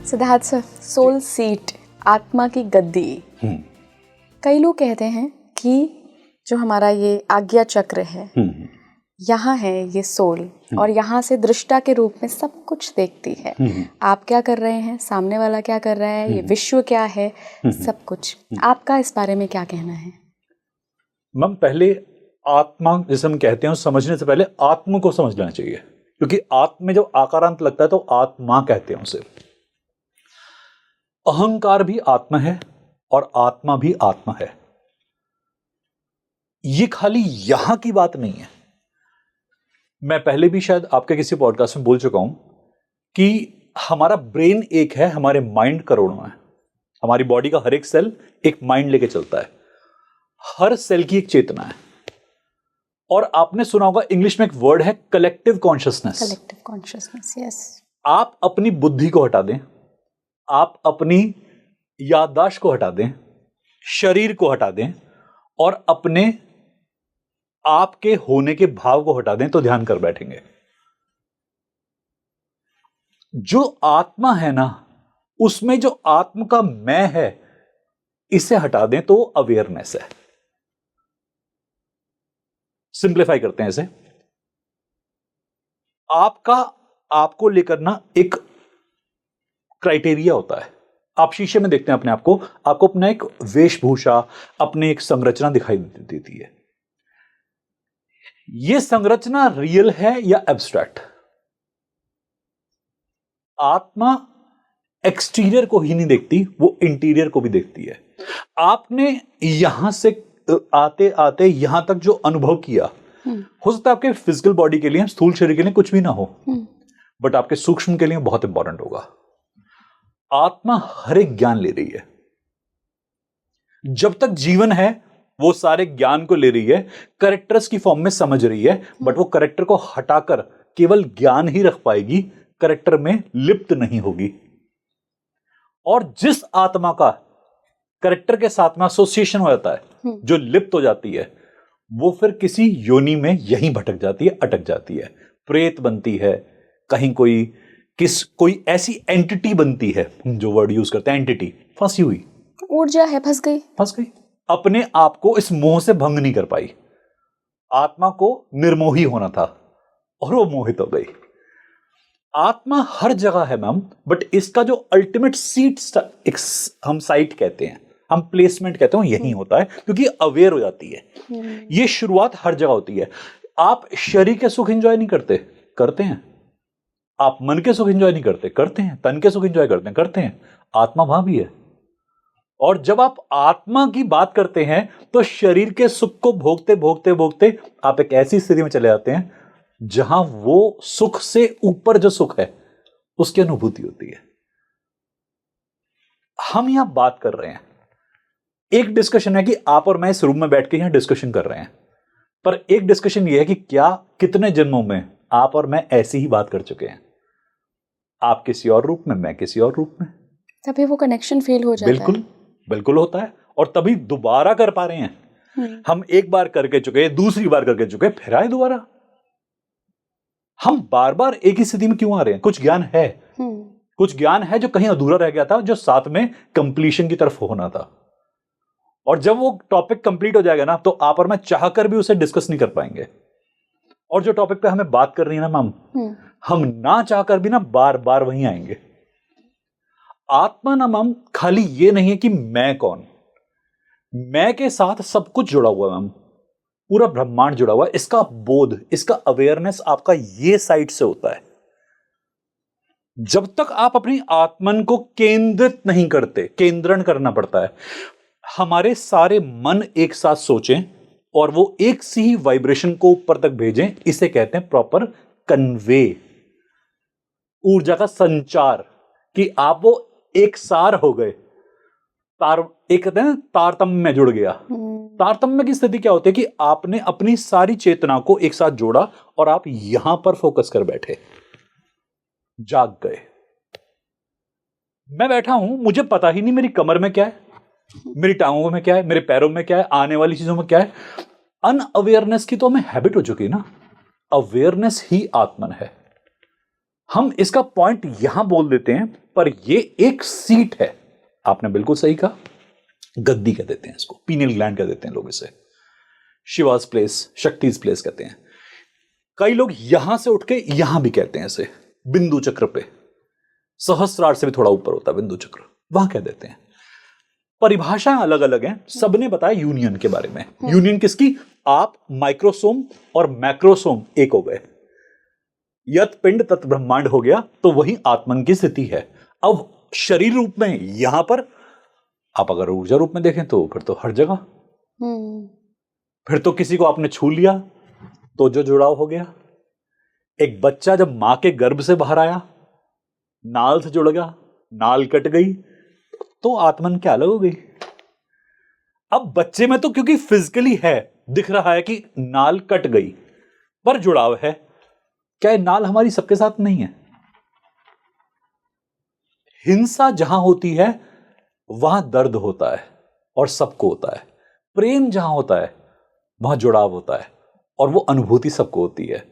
Siddharth sir, soul seat, आत्मा की गद्दी, कई लोग कहते हैं कि जो हमारा ये आज्ञा चक्र है, यहाँ है ये सोल, और यहाँ से दृष्टा के रूप में सब कुछ देखती है। आप क्या कर रहे हैं, सामने वाला क्या कर रहा है, ये विश्व क्या है, सब कुछ। आपका इस बारे में क्या कहना है? मैम, पहले आत्मा जिसे हम कहते हैं समझने से पहले आत्म को समझ लेना चाहिए, क्योंकि आत्म में जो आकारांत लगता है तो आत्मा कहते हैं उसे। अहंकार भी आत्मा है और आत्मा भी आत्मा है। ये खाली यहां की बात नहीं है। मैं पहले भी शायद आपके किसी पॉडकास्ट में बोल चुका हूं कि हमारा ब्रेन एक है, हमारे माइंड करोड़ों है। हमारी बॉडी का हर एक सेल एक माइंड लेके चलता है। हर सेल की एक चेतना है। और आपने सुना होगा इंग्लिश में एक वर्ड है collective consciousness. Collective consciousness, yes. आप अपनी बुद्धि को हटा दें, आप अपनी याददाश्त को हटा दें, शरीर को हटा दें और अपने आपके होने के भाव को हटा दें तो ध्यान कर बैठेंगे। जो आत्मा है ना, उसमें जो आत्म का मैं है, इसे हटा दें तो अवेयरनेस है। सिंप्लीफाई करते हैं इसे। आपको लेकर ना एक क्राइटेरिया होता है। आप शीशे में देखते हैं अपने आप को, आपको अपना एक वेशभूषा, अपनी एक संरचना दिखाई देती है। यह संरचना रियल है या एब्स्ट्रैक्ट? आत्मा एक्सटीरियर को ही नहीं देखती, वो इंटीरियर को भी देखती है। आपने यहां से आते आते यहां तक जो अनुभव किया, हो सकता है आपके फिजिकल बॉडी के लिए, स्थूल शरीर के लिए कुछ भी ना हो, बट आपके सूक्ष्म के लिए बहुत इंपॉर्टेंट होगा। आत्मा हर एक ज्ञान ले रही है। जब तक जीवन है वो सारे ज्ञान को ले रही है, करेक्टर्स की फॉर्म में समझ रही है, बट वो करेक्टर को हटाकर केवल ज्ञान ही रख पाएगी, करेक्टर में लिप्त नहीं होगी। और जिस आत्मा का करेक्टर के साथ में एसोसिएशन हो जाता है, जो लिप्त हो जाती है, वो फिर किसी योनि में यहीं भटक जाती है, अटक जाती है, प्रेत बनती है, कहीं कोई ऐसी एंटिटी बनती है, जो वर्ड यूज करते हैं एंटिटी, फंसी हुई, ऊर्जा है, फंस गई, अपने आप को इस मोह से भंग नहीं कर पाई। आत्मा को निर्मोही होना था और वो मोहित हो गई। आत्मा हर जगह है मैम, बट इसका जो अल्टीमेट सीट हम साइट कहते हैं, हम प्लेसमेंट कहते हैं, यही होता है, क्योंकि अवेयर हो जाती है। ये शुरुआत हर जगह होती है। आप शरीर के सुख एंजॉय नहीं करते हैं। आप मन के सुख एंजॉय नहीं करते हैं। तन के सुख एंजॉय करते हैं। आत्मा वहां भी है। और जब आप आत्मा की बात करते हैं तो शरीर के सुख को भोगते भोगते भोगते आप एक ऐसी स्थिति में चले जाते हैं जहां वो सुख से ऊपर जो सुख है उसकी अनुभूति होती है। हम यहां बात कर रहे हैं, एक डिस्कशन है कि आप और मैं इस रूम में बैठ के यहां डिस्कशन कर रहे हैं, पर एक डिस्कशन यह है कि क्या कितने जन्मों में आप और मैं ऐसी ही बात कर चुके हैं। आप किसी और रूप में, मैं किसी और रूप में, तभी वो कनेक्शन फेल हो जाता है। बिल्कुल होता है। और तभी दोबारा कर पा रहे हैं। हम एक बार करके चुके, दूसरी बार करके चुके, फिर आए दोबारा। हम बार बार एक ही स्थिति में क्यों आ रहे हैं? कुछ ज्ञान है जो कहीं अधूरा रह गया था, जो साथ में कंप्लीशन की तरफ होना था। और जब वो टॉपिक कंप्लीट हो जाएगा ना, तो आप और मैं चाहकर भी उसे डिस्कस नहीं कर पाएंगे। और जो टॉपिक पे हमें बात करनी है ना मैम, हम ना चाहकर भी ना बार बार वहीं आएंगे। आत्मा ना मैम खाली ये नहीं है कि मैं कौन, मैं के साथ सब कुछ जुड़ा हुआ है मैम, पूरा ब्रह्मांड जुड़ा हुआ है। इसका बोध, इसका अवेयरनेस आपका ये साइड से होता है। जब तक आप अपनी आत्मन को केंद्रित नहीं करते, केंद्रण करना पड़ता है। हमारे सारे मन एक साथ सोचें और वो एक सी ही वाइब्रेशन को ऊपर तक भेजें, इसे कहते हैं प्रॉपर कन्वे, ऊर्जा का संचार, कि आप वो एक सार हो गए। एक कहते हैं तारतम्य में जुड़ गया। तारतम्य की स्थिति क्या होती है कि आपने अपनी सारी चेतना को एक साथ जोड़ा और आप यहां पर फोकस कर बैठे, जाग गए। मैं बैठा हूं, मुझे पता ही नहीं मेरी कमर में क्या है, मेरी टांगों में क्या है, मेरे पैरों में क्या है, आने वाली चीजों में क्या है। अनअवेयरनेस की तो हमें हैबिट हो चुकी है ना। अवेयरनेस ही आत्मन है। हम इसका पॉइंट यहां बोल देते हैं, पर ये एक सीट है। आपने बिल्कुल सही कहा, गद्दी कह देते हैं इसको, पीनियल ग्लैंड कह देते हैं लोग इसे, शिवास प्लेस, शक्तिज प्लेस कहते हैं। कई लोग यहां से उठ के यहां भी कहते हैं इसे, बिंदु चक्र पे, सहस्रार से भी थोड़ा ऊपर होता है बिंदु चक्र, वहां कह देते हैं। परिभाषाएं अलग अलग हैं, सबने बताया यूनियन के बारे में। यूनियन किसकी? आप माइक्रोसोम और मैक्रोसोम एक हो गए, यत पिंड तत् ब्रह्मांड हो गया, तो वही आत्मन की स्थिति है। अब शरीर रूप में यहां पर, आप अगर ऊर्जा रूप में देखें तो फिर तो हर जगह, फिर तो किसी को आपने छू लिया तो जो जुड़ाव हो गया। एक बच्चा जब मां के गर्भ से बाहर आया, नाल से जुड़ गया, नाल कट गई तो आत्मन क्या अलग हो गई। अब बच्चे में तो क्योंकि फिजिकली है, दिख रहा है कि नाल कट गई, पर जुड़ाव है। क्या ये नाल हमारी सबके साथ नहीं है? हिंसा जहां होती है वहां दर्द होता है और सबको होता है। प्रेम जहां होता है वहां जुड़ाव होता है और वो अनुभूति सबको होती है।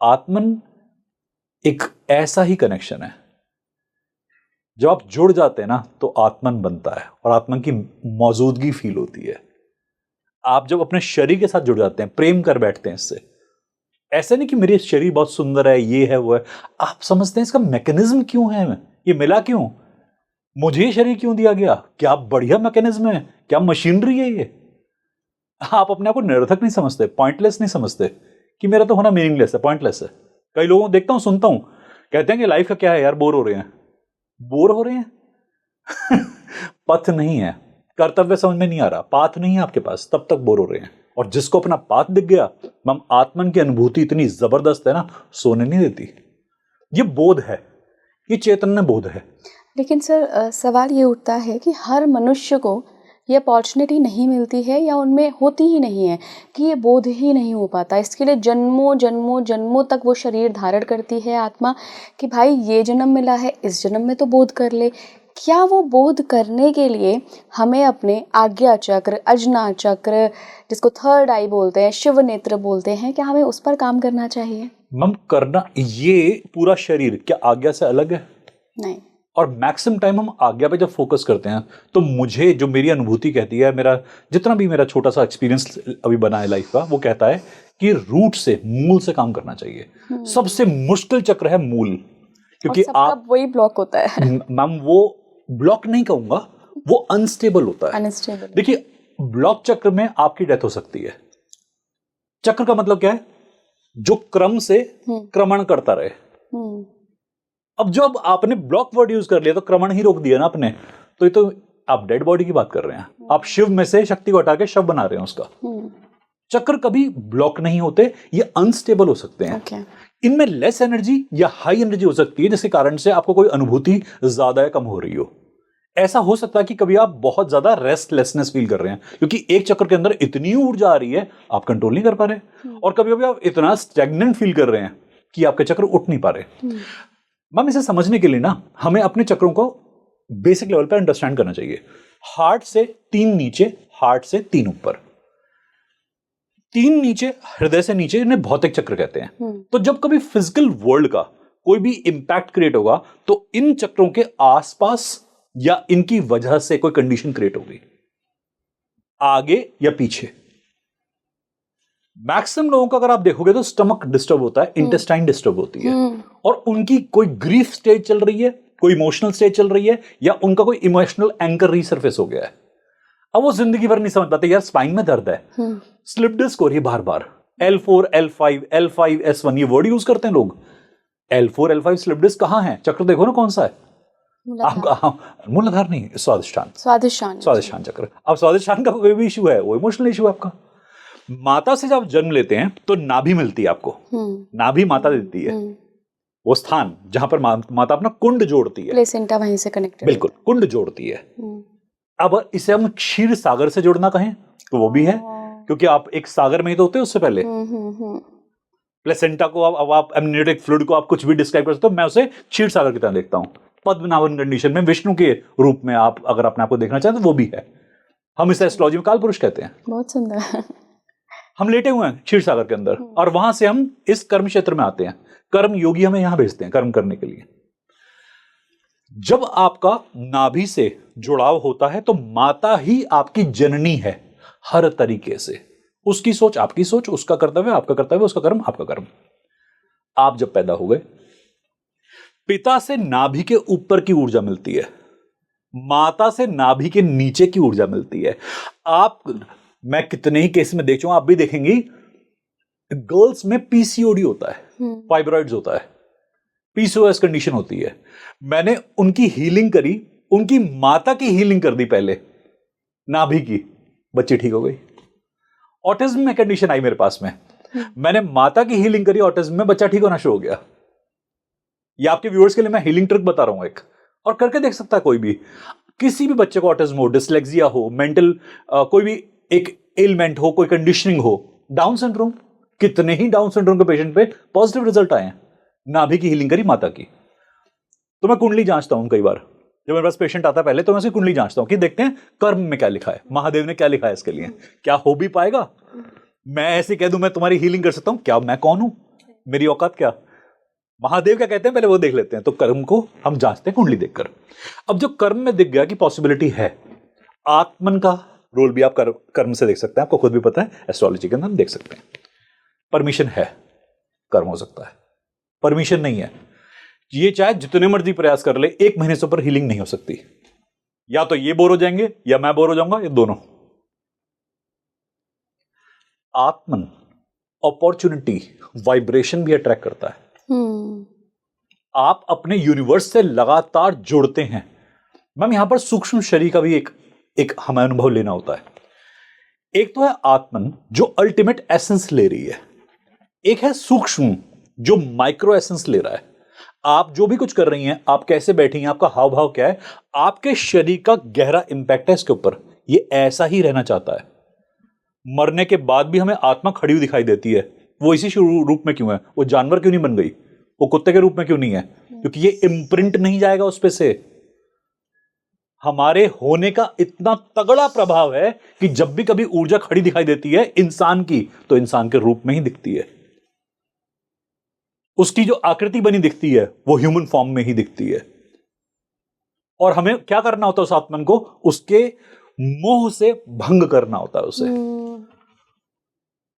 आत्मन एक ऐसा ही कनेक्शन है, जब आप जुड़ जाते हैं ना तो आत्मन बनता है और आत्मन की मौजूदगी फील होती है। आप जब अपने शरीर के साथ जुड़ जाते हैं, प्रेम कर बैठते हैं इससे, ऐसे नहीं कि मेरी शरीर बहुत सुंदर है, ये है वो है, आप समझते हैं इसका मैकेनिज्म क्यों है, ये मिला क्यों, मुझे शरीर क्यों दिया गया, क्या बढ़िया मैकेनिज्म है, क्या मशीनरी है ये। आप अपने आप को निरर्थक नहीं समझते, पॉइंटलेस नहीं समझते कि मेरा तो होना मीनिंगलेस है, पॉइंटलेस है। कई लोगों को देखता हूं, सुनता हूं, कहते हैं कि लाइफ का क्या है यार, बोर हो रहे हैं। बोर हो रहे हैं पथ नहीं है, कर्तव्य समझ में नहीं आ रहा, पाथ नहीं है आपके पास, तब तक बोर हो रहे हैं। और जिसको अपना पाथ दिख गया, हम आत्मन की अनुभूति इतनी जबरदस्त है ना, सोने नहीं देती। ये बोध है, ये चैतन्य बोध है। लेकिन सर सवाल ये उठता है कि हर मनुष्य को ये अपॉर्चुनिटी नहीं मिलती है या उनमें होती ही नहीं है कि ये बोध ही नहीं हो पाता। इसके लिए जन्मों जन्मों जन्मों तक वो शरीर धारण करती है आत्मा कि भाई ये जन्म मिला है, इस जन्म में तो बोध कर ले। क्या वो बोध करने के लिए हमें अपने आज्ञा चक्र, अजना चक्र, जिसको थर्ड आई बोलते हैं, शिव नेत्र बोलते हैं, क्या हमें उस पर काम करना चाहिए? मम करना, ये पूरा शरीर क्या आज्ञा से अलग है? नहीं। और मैक्सिमम टाइम हम आज्ञा पे जब फोकस करते हैं तो मुझे जो मेरी अनुभूति कहती है, मेरा जितना भी मेरा छोटा सा एक्सपीरियंस अभी बना है लाइफ का, वो कहता है कि रूट से, मूल से काम करना चाहिए। सबसे मुश्किल चक्र है मूल, क्योंकि आप वही ब्लॉक होता है। मैम वो ब्लॉक नहीं कहूंगा, वो अनस्टेबल होता है। अनस्टेबल। देखिए ब्लॉक चक्र में आपकी डेथ हो सकती है। चक्र का मतलब क्या है? जो क्रम से क्रमण करता रहे। अब जब आपने ब्लॉक वर्ड यूज कर लिया तो क्रमण ही रोक दिया ना आपने, तो ये तो आप डेड बॉडी की बात कर रहे हैं। आप शिव में से शक्ति को हटा के शव बना रहे हैं उसका। चक्र कभी ब्लॉक नहीं होते, ये अनस्टेबल हो सकते हैं। इनमें लेस एनर्जी या हाई एनर्जी हो सकती है, जिसके कारण से आपको कोई अनुभूति ज्यादा या कम हो रही हो। ऐसा हो सकता है कि कभी आप बहुत ज्यादा रेस्टलेसनेस फील कर रहे हैं, क्योंकि एक चक्र के अंदर इतनी ऊर्जा आ रही है आप कंट्रोल नहीं कर पा रहे, और कभी कभी आप इतना स्टैग्नेंट फील कर रहे हैं कि आपके चक्र उठ नहीं पा रहे। मैम इसे समझने के लिए ना हमें अपने चक्रों को बेसिक लेवल पर अंडरस्टैंड करना चाहिए। हार्ट से 3 नीचे, हार्ट से 3 ऊपर, 3 नीचे, हृदय से नीचे, इन्हें भौतिक चक्र कहते हैं। तो जब कभी फिजिकल वर्ल्ड का कोई भी इंपैक्ट क्रिएट होगा तो इन चक्रों के आसपास या इनकी वजह से कोई कंडीशन क्रिएट होगी, आगे या पीछे। मैक्सिमम लोगों का अगर आप देखोगे तो स्टमक डिस्टर्ब होता है, इंटेस्टाइन डिस्टर्ब होती है, और उनकी कोई ग्रीफ स्टेज चल रही है, कोई इमोशनल स्टेज चल रही है, या उनका कोई इमोशनल एंकर रीसर्फेस हो गया है। अब वो जिंदगी भर नहीं समझ पाते यार स्पाइन में दर्द है, स्लिप डिस्क हो रही है बार बार, L4 L5 L5 S1 ये वर्ड यूज करते हैं लोग। L4 L5 स्लिप डिस्क कहां है? चक्र देखो ना कौन सा है आपका, मूलाधार नहीं, स्वादिष्ठान चक्र। अब स्वादिष्ठान का कोई भी इशू है, वो इमोशनल इशू है आपका। माता से जब जन्म लेते हैं तो नाभि मिलती है आपको, नाभि माता देती है, वो स्थान जहां पर माता अपना कुंड जोड़ती है, प्लेसेंटा वहीं से कनेक्टेड, बिल्कुल कुंड जोड़ती है। अब इसे हम क्षीर सागर से जोड़ना कहें तो वो भी है, क्योंकि आप एक सागर में ही तो होते हैं उससे पहले। प्लेसेंटा को अब आप एमनियोटिक फ्लूइड को आप कुछ भी डिस्क्राइब कर सकते हो, मैं उसे क्षीर सागर की तरह देखता हूं। पद्मनाभन कंडीशन में विष्णु के रूप में आप अगर अपने आप को देखना चाहें तो वो भी है। हम इसे एस्ट्रोलॉजी में काल पुरुष कहते हैं। बहुत सुंदर। हम लेटे हुए हैं क्षीर सागर के अंदर, और वहां से हम इस कर्म क्षेत्र में आते हैं। कर्म योगी हमें यहां भेजते हैं कर्म करने के लिए। जब आपका नाभि से जुड़ाव होता है तो माता ही आपकी जननी है हर तरीके से। उसकी सोच आपकी सोच, उसका कर्तव्य आपका कर्तव्य, उसका कर्म आपका कर्म। आप जब पैदा हो गए, पिता से नाभि के ऊपर की ऊर्जा मिलती है, माता से नाभि के नीचे की ऊर्जा मिलती है। मैं कितने ही केस में देख चुका हूं, आप भी देखेंगी, गर्ल्स में पीसीओडी होता है, फाइब्रॉइड्स होता है, पीसीओएस कंडीशन होती है। मैंने उनकी हीलिंग करी, उनकी माता की हीलिंग कर दी पहले, नाभि की, बच्ची ठीक हो गई। ऑटिज्म में कंडीशन आई मेरे पास में, मैंने माता की हीलिंग करी ऑटिज्म में, बच्चा ठीक होना शुरू हो गया। ये आपके व्यूअर्स के लिए मैं हीलिंग ट्रिक बता रहा हूं एक, और करके देख सकता है कोई भी। किसी भी बच्चे को ऑटिज्म हो, डिसलेक्सिया हो, मेंटल कोई भी एक एलिमेंट हो, कोई कंडीशनिंग हो, डाउन सिंड्रोम, कितने ही डाउन सिंड्रोम के पेशेंट पे पॉजिटिव रिजल्ट आए हैं, नाभि की हीलिंग करी माता की। तो मैं कुंडली जांचता हूं कई बार, जब मेरे पास पेशेंट आता है पहले तो मैं उसकी कुंडली जांचता हूं कि देखते हैं कर्म में क्या लिखा है, महादेव ने क्या लिखा है इसके लिए, क्या हो भी पाएगा। मैं ऐसे कह दूं मैं तुम्हारी हीलिंग कर सकता हूं, क्या मैं कौन हूं, मेरी औकात क्या, महादेव क्या कहते हैं पहले वो देख लेते हैं। तो कर्म को हम जांचते हैं कुंडली देखकर। अब जो कर्म में दिख गया कि पॉसिबिलिटी है, आत्मन का रोल भी आप कर्म से देख सकते हैं, आपको खुद भी पता है, एस्ट्रोलॉजी के अंदर हम देख सकते हैं। परमिशन है, कर्म हो सकता है, परमिशन नहीं है, ये चाहे जितने मर्जी प्रयास कर ले, 1 महीने से ऊपर हीलिंग नहीं हो सकती। या तो ये बोर हो जाएंगे या मैं बोर हो जाऊंगा, ये दोनों। आत्मन अपॉर्चुनिटी, वाइब्रेशन भी अट्रैक्ट करता है। आप अपने यूनिवर्स से लगातार जुड़ते हैं। मैम यहां पर सूक्ष्म शरीर का भी एक हमें अनुभव लेना होता है। एक तो है आत्मन जो अल्टीमेट एसेंस ले रही है, एक है सूक्ष्म जो माइक्रो एसेंस ले रहा है। आप जो भी कुछ कर रही हैं, आप कैसे बैठी हैं, आपका हाव भाव क्या है, आपके शरीर का गहरा इंपैक्ट है इसके ऊपर। ये ऐसा ही रहना चाहता है। मरने के बाद भी हमें आत्मा खड़ी हुई दिखाई देती है। वो इसी रूप में क्यों है? वो जानवर क्यों नहीं बन गई? वो कुत्ते के रूप में क्यों नहीं है? क्योंकि ये इम्प्रिंट नहीं जाएगा उस पे से। हमारे होने का इतना तगड़ा प्रभाव है कि जब भी कभी ऊर्जा खड़ी दिखाई देती है इंसान की, तो इंसान के रूप में ही दिखती है। उसकी जो आकृति बनी दिखती है वो ह्यूमन फॉर्म में ही दिखती है। और हमें क्या करना होता है उस आत्मन को? उसके मोह से भंग करना होता है उसे।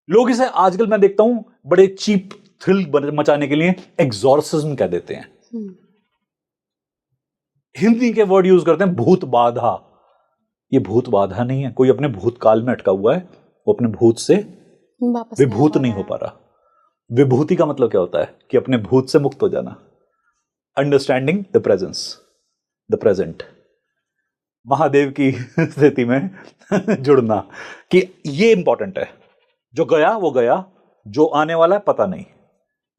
लोग इसे आजकल मैं देखता हूं बड़े चीप थ्रिल मचाने के लिए एक्सॉर्सिज्म कह देते हैं। हिंदी के वर्ड यूज करते हैं भूत बाधा। ये भूत बाधा नहीं है, कोई अपने भूतकाल में अटका हुआ है, वो अपने भूत से विभूत नहीं हो पा रहा। विभूति का मतलब क्या होता है? कि अपने भूत से मुक्त हो जाना। Understanding the presence, the present, Mahadev की स्थिति में जुड़ना, कि ये इंपॉर्टेंट है। जो गया वो गया, जो आने वाला है पता नहीं,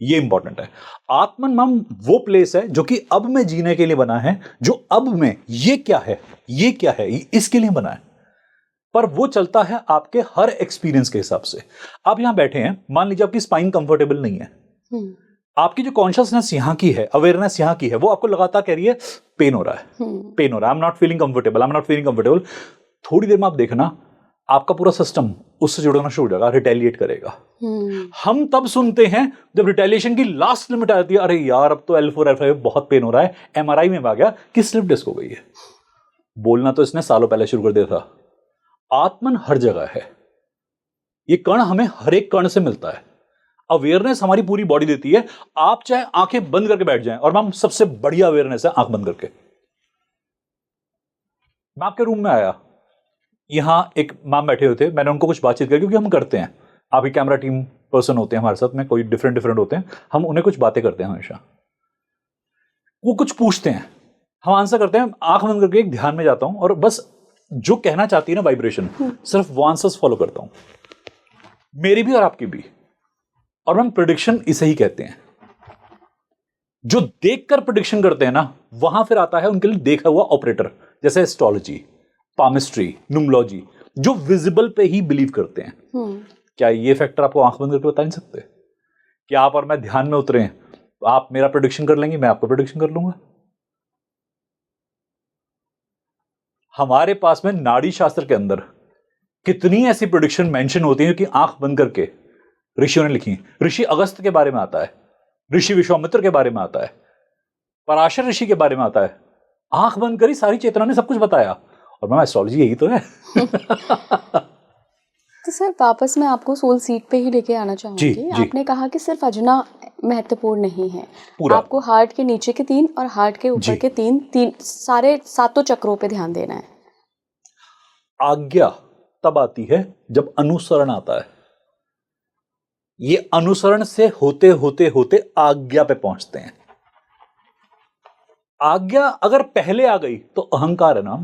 ये इंपॉर्टेंट है। आत्मन मम वो प्लेस है जो कि अब में जीने के लिए बना है, जो अब में ये क्या है, ये क्या है, इसके लिए बना है। पर वो चलता है आपके हर एक्सपीरियंस के हिसाब से। आप यहां बैठे हैं, मान लीजिए आपकी स्पाइन कंफर्टेबल नहीं है, आपकी जो कॉन्शियसनेस यहां की है, अवेयरनेस यहां की है, वो आपको लगातार कह रही है पेन हो रहा है, पेन हो रहा है, I am not feeling comfortable, I am not feeling comfortable. थोड़ी देर में आप देखना आपका पूरा सिस्टम उससे जुड़ना शुरू हो जाएगा, रिटेलिएट करेगा। हम तब सुनते हैं जब रिटेलिएशन की लास्ट लिमिट आती है, अरे यार अब तो L4 L5 बहुत पेन हो रहा है, MRI में आ गया कि स्लिप डिस्क हो गई है। बोलना तो इसने सालों पहले शुरू कर दिया था। आत्मन हर जगह है, ये कण हमें हर एक कण से मिलता है। अवेयरनेस हमारी पूरी बॉडी देती है। आप चाहे आंखें बंद करके बैठ जाएं, और मैम सबसे बढ़िया अवेयरनेस है आंख बंद करके। मैं आपके रूम में आया, यहां एक मैम बैठे हुए थे, मैंने उनको कुछ बातचीत करी, क्योंकि हम करते हैं, आप ही कैमरा टीम पर्सन होते हैं हमारे साथ में, कोई डिफरेंट होते हैं, हम उन्हें कुछ बातें करते हैं हमेशा। वो कुछ पूछते हैं, हम आंसर करते हैं, आंख बंद करके एक ध्यान में जाता हूं, और बस जो कहना चाहती है ना वाइब्रेशन, सिर्फ वो आंसर्स फॉलो करता हूं, मेरी भी और आपकी भी। और हम प्रेडिक्शन इसे ही कहते हैं। जो देखकर प्रेडिक्शन करते हैं ना, वहां फिर आता है उनके लिए देखा हुआ ऑपरेटर, जैसे एस्ट्रोलॉजी, पामिस्ट्री, न्यूमरोलॉजी, जो विजिबल पे ही बिलीव करते हैं। क्या ये फैक्टर आपको आंख बंद करके बता नहीं सकते? क्या आप और मैं ध्यान में उतरे, आप मेरा प्रेडिक्शन कर लेंगे, मैं आपको प्रेडिक्शन कर लूंगा। हमारे पास में नाड़ी शास्त्र के अंदर कितनी ऐसी प्रेडिक्शन मेंशन होती है कि आंख बंद करके ऋषियों ने लिखी। ऋषि अगस्त के बारे में आता है, ऋषि विश्वामित्र के बारे में आता है, पराशर ऋषि के बारे में आता है। आंख बंद करी, सारी चेतना ने सब कुछ बताया। और मैम एस्ट्रोलॉजी यही तो है। तो सर वापस मैं आपको सोल सीट पे ही लेके आना चाहूंगी। जी। आपने कहा कि सिर्फ अजना महत्वपूर्ण नहीं है, पूरा। आपको हार्ट के नीचे के 3 और हार्ट के ऊपर के 3 सारे 7 चक्रों पे ध्यान देना है। आज्ञा तब आती है जब अनुसरण आता है। ये अनुसरण से होते होते होते आज्ञा पे पहुंचते हैं। आज्ञा अगर पहले आ गई तो अहंकार है ना।